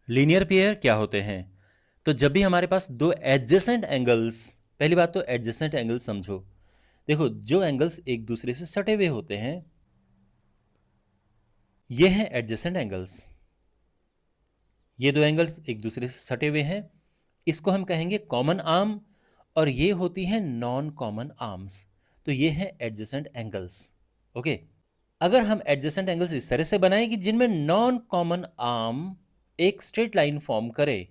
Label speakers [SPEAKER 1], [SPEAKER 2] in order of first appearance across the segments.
[SPEAKER 1] Linear pair क्या होते हैं? तो जब भी हमारे पास दो एडजेसेंट एंगल्स, पहली बात तो एडजेसेंट एंगल्स समझो। देखो, जो एंगल्स एक दूसरे से सटे हुए होते हैं, ये हैं एडजेसेंट एंगल्स। ये दो एंगल्स एक दूसरे से सटे हुए हैं, इसको हम कहेंगे कॉमन आर्म, और ये होती हैं नॉन कॉमन आर्म्स। तो ये हैं एडजेसेंट एंगल्स। ओके, अगर हम एडजेसेंट एंगल्स इस तरह से बनाएं कि जिनमें नॉन कॉमन आर्म एक स्ट्रेट लाइन फॉर्म करे।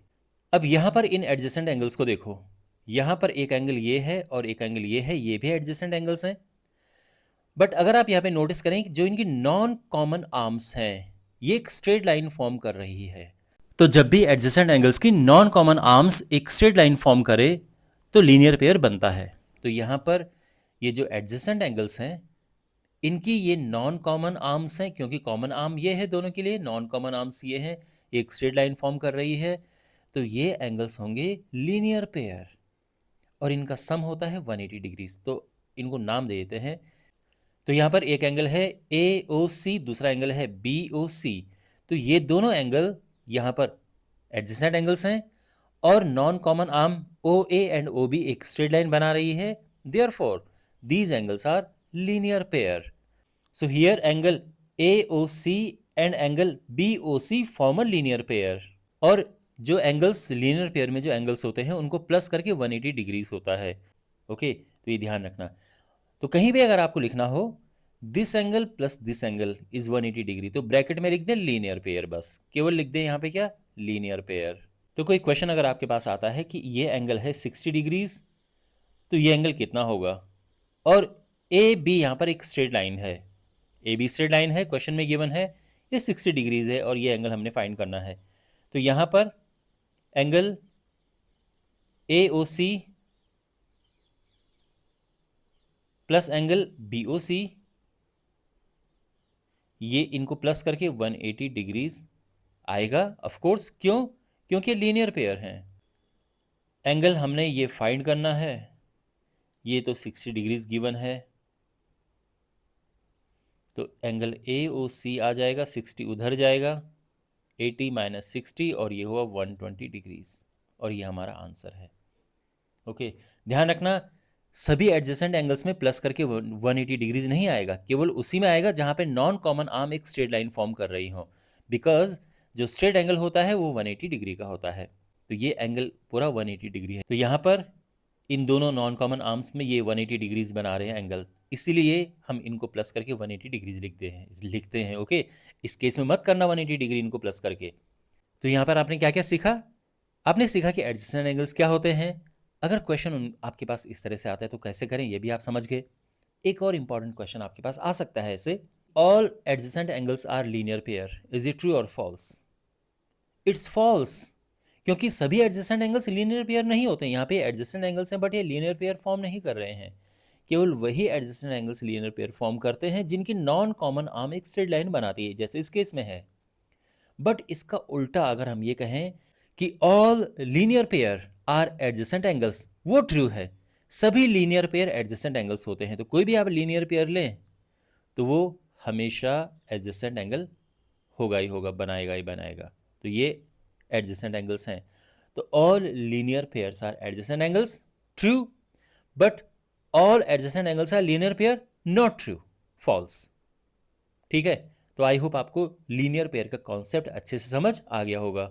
[SPEAKER 1] अब यहां पर इन एडजेसेंट एंगल्स को देखो, यहां पर एक एंगल ये है और एक एंगल ये है, ये भी एडजेसेंट एंगल्स हैं। बट अगर आप यहां पे नोटिस करें कि जो इनकी नॉन कॉमन आर्म्स हैं, ये एक स्ट्रेट लाइन फॉर्म कर रही है। तो जब भी एडजेसेंट एंगल्स की नॉन कॉमन आर्म्स एक स्ट्रेट लाइन फॉर्म करे तो लीनियर पेयर बनता है। तो यहां पर ये जो एडजेसेंट एंगल्स हैं, इनकी ये नॉन कॉमन आर्म्स हैं, क्योंकि कॉमन आर्म ये है दोनों के लिए, नॉन कॉमन आर्म्स ये हैं, एक स्ट्रेट लाइन फॉर्म कर रही है। तो ये एंगल्स होंगे लीनियर पेयर, और इनका सम होता है 180 डिग्रीज। तो इनको नाम दे देते हैं। तो यहां पर एक एंगल है AOC, दूसरा एंगल है BOC। तो ये दोनों एंगल यहां पर एडजेसेंट एंगल्स हैं, और non common arm OA and OB एक स्ट्रेट लाइन बना रही है। Therefore these angles are linear pair. So here angle AOC and angle BOC form a linear pair. और जो एंगल्स लीनियर पेयर में जो एंगल्स होते हैं उनको प्लस करके 180 डिग्रीज होता है। ओके, तो ये ध्यान रखना। तो कहीं भी अगर आपको लिखना हो this angle plus this angle is 180 degree, तो ब्रैकेट में लिख दें लीनियर पेयर, बस केवल लिख दें यहाँ पे क्या, लीनियर पेयर। तो कोई क्वेश्चन अगर आपके पास आता है कि ये एंगल है 60 डिग्रीज, तो ये एंगल कितना होगा, और ए बी यहाँ पर एक स्ट्रेट लाइन है, ए बी स्ट्रेट लाइन है, क्वेश्चन में गिवन है ये 60 डिग्रीज है, और ये एंगल हमने फाइंड करना है। तो यहाँ पर angle AOC plus angle BOC, ये इनको प्लस करके 180 डिग्रीज आएगा। ऑफ कोर्स, क्यों? क्योंकि लीनियर पेयर हैं। एंगल हमने ये फाइंड करना है, ये तो 60 डिग्रीज गिवन है, तो एंगल AOC आ जाएगा, 60 उधर जाएगा, 80 माइनस 60, और ये हुआ 120 डिग्रीज, और ये हमारा आंसर है। ओके, ध्यान रखना, सभी एडजेसेंट एंगल्स में प्लस करके 180 डिग्रीज नहीं आएगा, केवल उसी में आएगा जहां पे नॉन कॉमन आर्म एक स्ट्रेट लाइन फॉर्म कर रही हो, बिकॉज जो स्ट्रेट एंगल होता है वो 180 डिग्री का होता है। तो ये एंगल पूरा 180 डिग्री है। तो यहाँ पर इन दोनों नॉन कॉमन आर्म्स में ये 180 डिग्रीज बना रहे हैं एंगल, इसीलिए हम इनको प्लस करके 180 डिग्रीज लिखते हैं। ओके, इस केस में मत करना 180 डिग्री इनको प्लस करके। तो यहाँ पर आपने क्या क्या सीखा? आपने सीखा कि एडजेसेंट एंगल्स क्या होते हैं। अगर क्वेश्चन आपके पास इस तरह से आता है तो कैसे करें, ये भी आप समझ गए। एक और इंपॉर्टेंट क्वेश्चन आपके पास आ सकता है ऐसे, all adjacent angles are linear pair, is it true और फॉल्स? इट्स फॉल्स, क्योंकि सभी एडजेसेंट एंगल्स लीनियर पेयर नहीं होते हैं। यहाँ पे एडजेसेंट एंगल्स हैं बट ये लीनियर पेयर फॉर्म नहीं कर रहे हैं। केवल वही adjacent angles linear pair form करते हैं जिनकी नॉन कॉमन आर्म एक स्ट्रेट लाइन बनाती है, जैसे इस केस में है। बट इसका उल्टा अगर हम ये कहें कि all linear pair are adjacent angles, वो ट्रू है। सभी लीनियर पेयर एडजेसेंट एंगल्स होते हैं, तो कोई भी आप लीनियर पेयर लें तो वो हमेशा एडजेसेंट एंगल होगा ही होगा, बनाएगा ही बनाएगा। तो ये एडजेसेंट एंगल्स हैं। तो all linear pairs are adjacent angles, true. But all adjacent angles are linear pair, not true, false. ठीक है, तो आई होप आपको लीनियर पेयर का कॉन्सेप्ट अच्छे से समझ आ गया होगा।